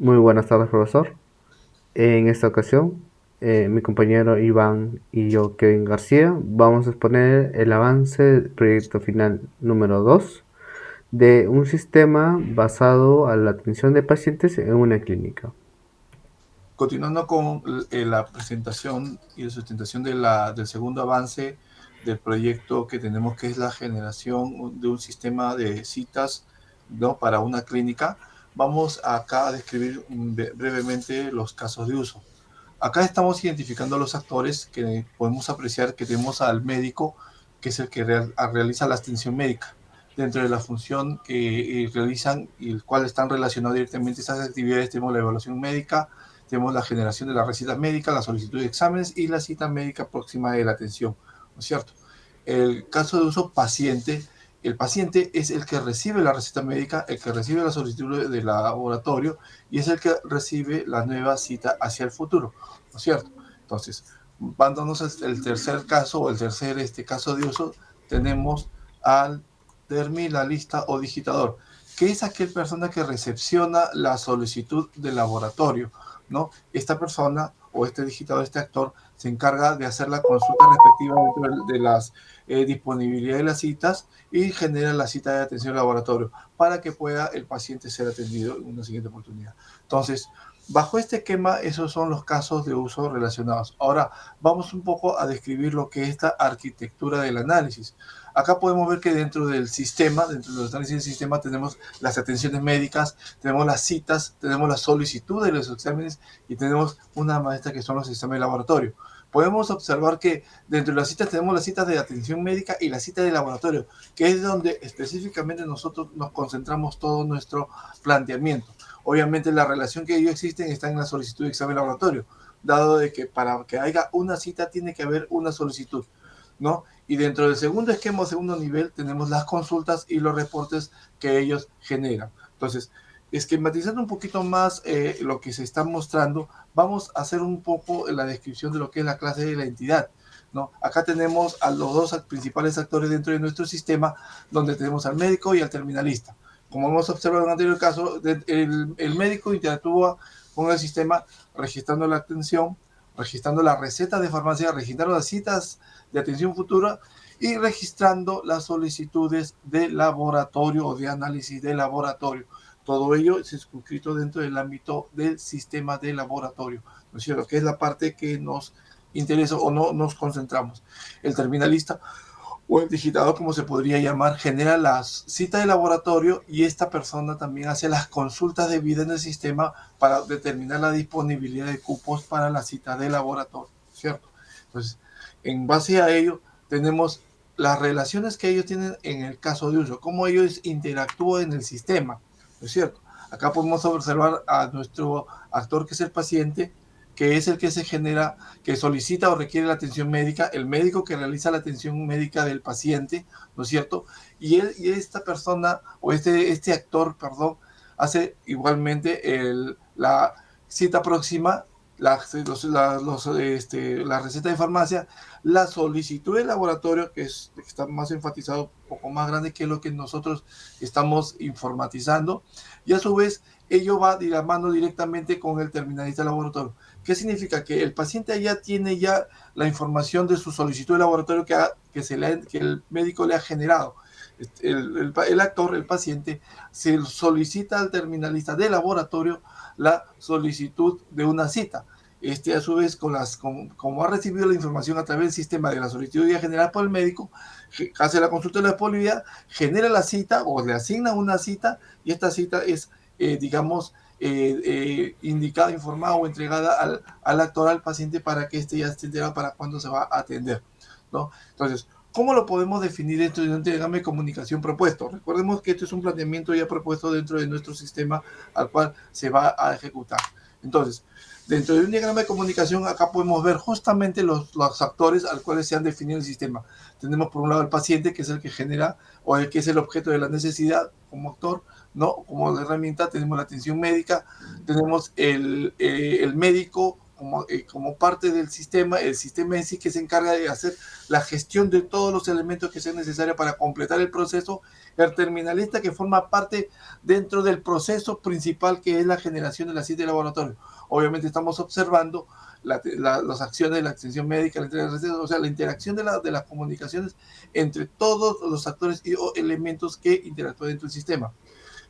Muy buenas tardes, profesor. En esta ocasión, mi compañero Iván y yo, Kevin García, vamos a exponer el avance del proyecto final número 2 de un sistema basado a la atención de pacientes en una clínica. Continuando con la presentación y la sustentación del segundo avance del proyecto que tenemos, que es la generación de un sistema de citas, ¿no?, para una clínica, vamos acá a describir brevemente los casos de uso. Acá estamos identificando los actores que podemos apreciar que tenemos al médico, que es el que realiza la atención médica. Dentro de la función que realizan y el cual están relacionadas directamente esas actividades, tenemos la evaluación médica, tenemos la generación de la receta médica, la solicitud de exámenes y la cita médica próxima de la atención, ¿no es cierto? El caso de uso paciente, el paciente es el que recibe la receta médica, el que recibe la solicitud del laboratorio y es el que recibe la nueva cita hacia el futuro, ¿no es cierto? Entonces, dándonos el tercer caso o el tercer caso de uso, tenemos al terminalista o digitador, que es aquel persona que recepciona la solicitud del laboratorio, ¿no? Esta persona o este digitador, este actor, se encarga de hacer la consulta respectiva dentro de las disponibilidad de las citas y genera la cita de atención al laboratorio para que pueda el paciente ser atendido en una siguiente oportunidad. Entonces, bajo este esquema, esos son los casos de uso relacionados. Ahora, vamos un poco a describir lo que es esta arquitectura del análisis. Acá podemos ver que dentro del sistema, dentro de los análisis del sistema, tenemos las atenciones médicas, tenemos las citas, tenemos la solicitud de los exámenes y tenemos una maestra que son los exámenes de laboratorio. Podemos observar que dentro de las citas tenemos las citas de atención médica y la cita de laboratorio, que es donde específicamente nosotros nos concentramos todo nuestro planteamiento. Obviamente la relación que ellos existen está en la solicitud de examen laboratorio, dado de que para que haya una cita tiene que haber una solicitud, ¿no? Y dentro del segundo esquema, segundo nivel, tenemos las consultas y los reportes que ellos generan. Entonces, esquematizando un poquito más lo que se está mostrando, vamos a hacer un poco la descripción de lo que es la clase de la entidad, ¿no? Acá tenemos a los dos principales actores dentro de nuestro sistema, donde tenemos al médico y al terminalista. Como hemos observado en el anterior caso, el médico interactúa con el sistema registrando la atención, registrando la receta de farmacia, registrando las citas de atención futura y registrando las solicitudes de laboratorio o de análisis de laboratorio. Todo ello es circunscrito dentro del ámbito del sistema de laboratorio, ¿no es cierto? Que es la parte que nos interesa o no nos concentramos. El terminalista o el digitador, como se podría llamar, genera las citas de laboratorio y esta persona también hace las consultas debidas en el sistema para determinar la disponibilidad de cupos para la cita de laboratorio, ¿cierto? Entonces, en base a ello, tenemos las relaciones que ellos tienen en el caso de uso, cómo ellos interactúan en el sistema, ¿no es cierto? Acá podemos observar a nuestro actor, que es el paciente, que es el que se genera, que solicita o requiere la atención médica, el médico que realiza la atención médica del paciente, ¿no es cierto? Y esta persona, o este actor, perdón, hace igualmente la cita próxima, la receta de farmacia, la solicitud de laboratorio, que está más enfatizado, un poco más grande, que es lo que nosotros estamos informatizando, y a su vez ello va de la mano directamente con el terminalista de laboratorio. ¿Qué significa? Que el paciente ya tiene ya la información de su solicitud de laboratorio que el médico le ha generado. El actor, el paciente, se solicita al terminalista de laboratorio la solicitud de una cita. A su vez, como ha recibido la información a través del sistema de la solicitud ya generada por el médico, hace la consulta de la disponibilidad, genera la cita o le asigna una cita y esta cita es, digamos, indicada, informada o entregada al actor, al paciente, para que éste ya esté enterado para cuándo se va a atender, ¿no? Entonces, ¿cómo lo podemos definir dentro de un diagrama de comunicación propuesto? Recordemos que esto es un planteamiento ya propuesto dentro de nuestro sistema al cual se va a ejecutar. Entonces, dentro de un diagrama de comunicación, acá podemos ver justamente los actores al cuales se han definido el sistema. Tenemos por un lado el paciente, que es el que genera o el que es el objeto de la necesidad como actor, ¿no? Como herramienta tenemos la atención médica, tenemos el médico como parte del sistema, el sistema en sí, que se encarga de hacer la gestión de todos los elementos que sean necesarios para completar el proceso, el terminalista que forma parte dentro del proceso principal que es la generación de la cita de laboratorio. Obviamente estamos observando las acciones de la extensión médica, la entrega de recetas, o sea, la interacción de las comunicaciones entre todos los actores y o elementos que interactúan dentro del sistema.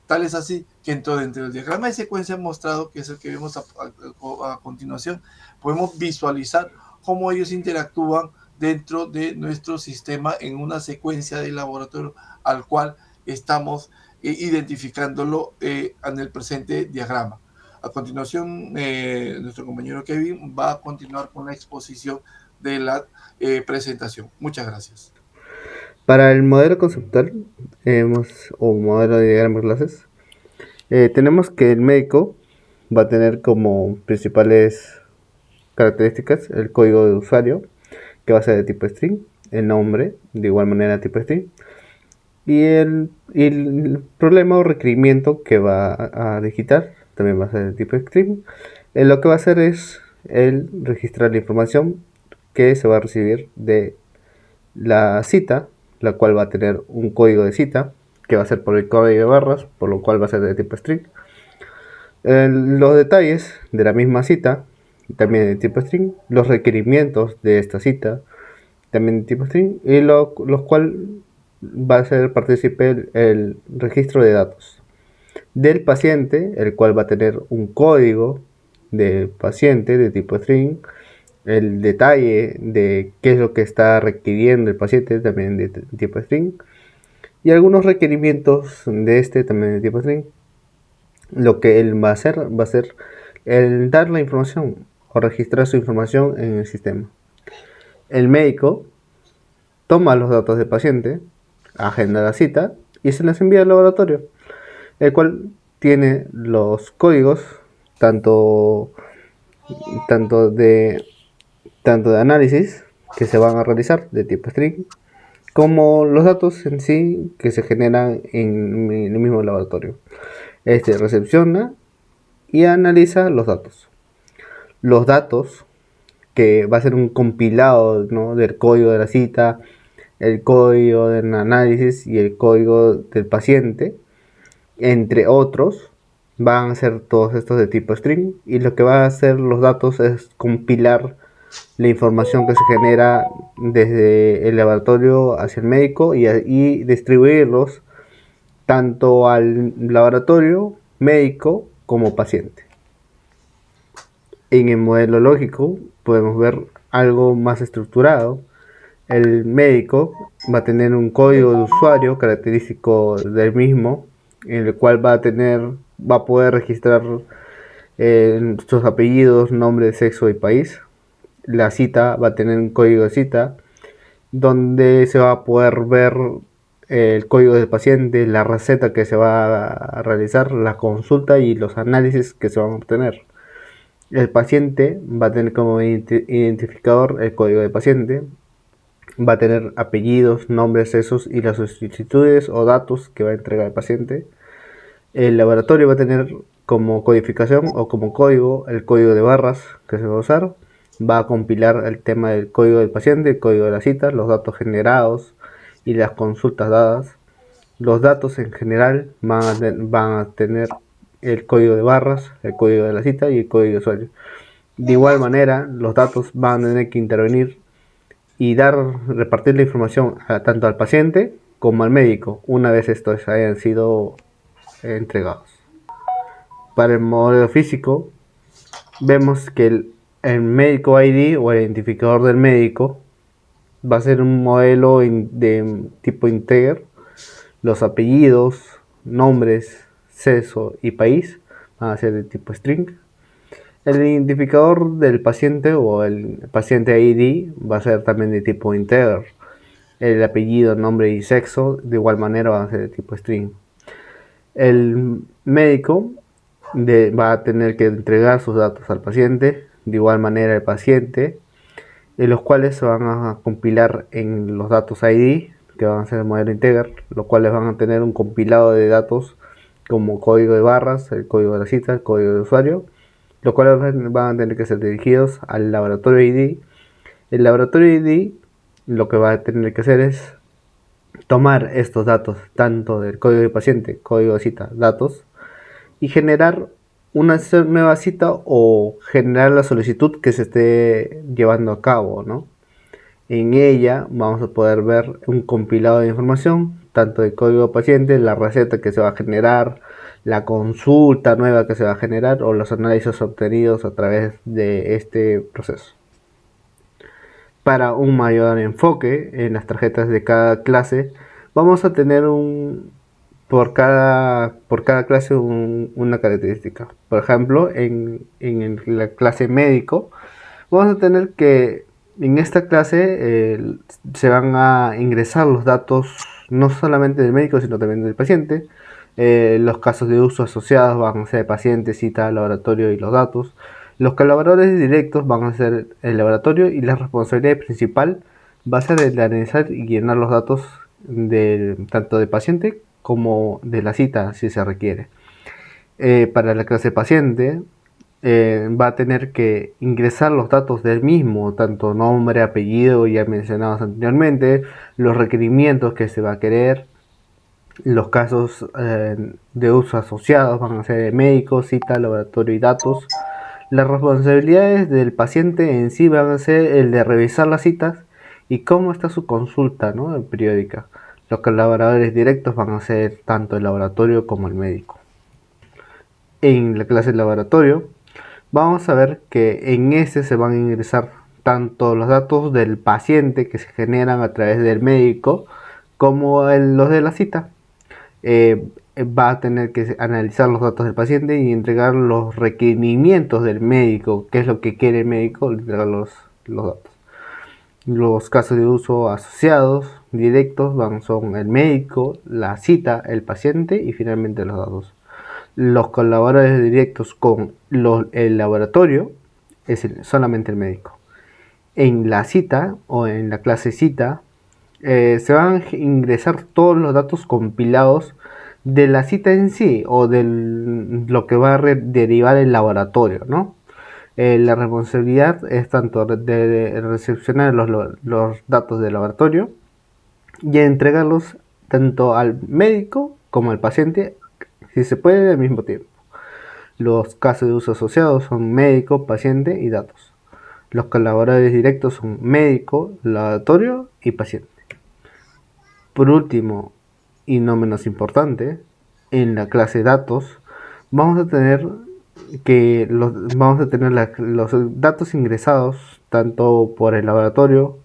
Tal es así que dentro del diagrama de secuencia mostrado, que es el que vemos a continuación, podemos visualizar cómo ellos interactúan dentro de nuestro sistema en una secuencia de laboratorio al cual estamos identificándolo en el presente diagrama. A continuación, nuestro compañero Kevin va a continuar con la exposición de la presentación. Muchas gracias. Para el modelo conceptual, o modelo de diagrama de clases, tenemos que el médico va a tener como principales características el código de usuario, que va a ser de tipo string, el nombre, de igual manera de tipo string, y el problema o requerimiento que va a digitar también va a ser de tipo string. Lo que va a hacer es el registrar la información que se va a recibir de la cita, la cual va a tener un código de cita, que va a ser por el código de barras, por lo cual va a ser de tipo string. Los detalles de la misma cita, también de tipo string. Los requerimientos de esta cita, también de tipo string. Y los cual va a ser partícipe el registro de datos del paciente, el cual va a tener un código de paciente de tipo string, el detalle de qué es lo que está requiriendo el paciente también de tipo string, y algunos requerimientos de este también de tipo string. Lo que él va a ser el dar la información o registrar su información en el sistema. El médico toma los datos del paciente, agenda la cita y se las envía al laboratorio, el cual tiene los códigos tanto, tanto de tanto de análisis que se van a realizar de tipo string, como los datos en sí que se generan en el mismo laboratorio. Este recepciona y analiza los datos. Los datos, que va a ser un compilado, ¿no?, del código de la cita, el código del análisis y el código del paciente, entre otros, van a ser todos estos de tipo string, y lo que va a hacer los datos es compilar la información que se genera desde el laboratorio hacia el médico y distribuirlos tanto al laboratorio, médico como paciente. En el modelo lógico podemos ver algo más estructurado. El médico va a tener un código de usuario característico del mismo, en el cual va a poder registrar sus apellidos, nombre, sexo y país. La cita va a tener un código de cita donde se va a poder ver el código del paciente, la receta que se va a realizar, la consulta y los análisis que se van a obtener. El paciente va a tener como identificador el código del paciente, va a tener apellidos, nombres, sexos y las solicitudes o datos que va a entregar el paciente. El laboratorio va a tener como codificación o como código el código de barras que se va a usar. Va a compilar el tema del código del paciente, el código de la cita, los datos generados y las consultas dadas. Los datos en general van a tener el código de barras, el código de la cita y el código de usuario. De igual manera, los datos van a tener que intervenir y repartir la información tanto al paciente como al médico una vez estos hayan sido entregados. Para el modelo físico, vemos que el médico ID o el identificador del médico va a ser un modelo de tipo integer. Los apellidos, nombres, sexo y país van a ser de tipo string. El identificador del paciente o el paciente ID va a ser también de tipo integer. El apellido, nombre y sexo de igual manera van a ser de tipo string. El médico va a tener que entregar sus datos al paciente, de igual manera el paciente, los cuales se van a compilar en los datos ID, que van a ser el modelo integer, los cuales van a tener un compilado de datos como código de barras, el código de la cita, el código de usuario, los cuales van a tener que ser dirigidos al laboratorio ID. El laboratorio ID lo que va a tener que hacer es tomar estos datos, tanto del código de paciente, código de cita, datos, y generar una nueva cita o generar la solicitud que se esté llevando a cabo, ¿no? En ella vamos a poder ver un compilado de información, tanto del código paciente, la receta que se va a generar, la consulta nueva que se va a generar o los análisis obtenidos a través de este proceso. Para un mayor enfoque en las tarjetas de cada clase, vamos a tener por cada clase una característica. Por ejemplo, en la clase médico, vamos a tener que en esta clase se van a ingresar los datos no solamente del médico, sino también del paciente. Los casos de uso asociados van a ser paciente, cita, laboratorio y los datos. Los colaboradores directos van a ser el laboratorio y la responsabilidad principal va a ser el de analizar y llenar los datos tanto del paciente como de la cita si se requiere. Para la clase paciente va a tener que ingresar los datos del mismo, tanto nombre, apellido ya mencionados anteriormente, los requerimientos que se va a querer, los casos de uso asociados van a ser médico, cita, laboratorio y datos. Las responsabilidades del paciente en sí van a ser el de revisar las citas y cómo está su consulta, ¿no? Periódica. Los colaboradores directos van a ser tanto el laboratorio como el médico. En la clase de laboratorio vamos a ver que en este se van a ingresar tanto los datos del paciente que se generan a través del médico como los de la cita. Va a tener que analizar los datos del paciente y entregar los requerimientos del médico, qué es lo que quiere el médico, entregar los datos. Los casos de uso asociados directos son el médico, la cita, el paciente y finalmente los datos. Los colaboradores directos con el laboratorio es solamente el médico. En la cita o en la clase cita se van a ingresar todos los datos compilados de la cita en sí o de lo que va a derivar el laboratorio, ¿no? La responsabilidad es tanto de recepcionar los datos del laboratorio y entregarlos tanto al médico como al paciente, si se puede, al mismo tiempo. Los casos de uso asociados son médico, paciente y datos. Los colaboradores directos son médico, laboratorio y paciente. Por último, y no menos importante, en la clase datos vamos a tener los datos ingresados tanto por el laboratorio,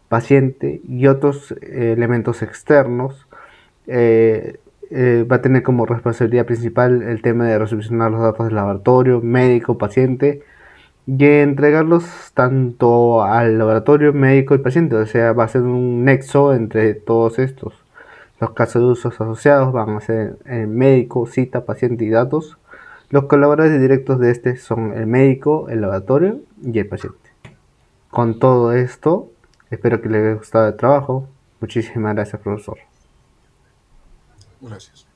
paciente y otros elementos externos. Va a tener como responsabilidad principal el tema de recepcionar los datos del laboratorio, médico, paciente y entregarlos tanto al laboratorio, médico y paciente. O sea, va a ser un nexo entre todos estos. Los casos de usos asociados van a ser el médico, cita, paciente y datos. Los colaboradores directos de este son el médico, el laboratorio y el paciente. Con todo esto, espero que les haya gustado el trabajo. Muchísimas gracias, profesor. Gracias.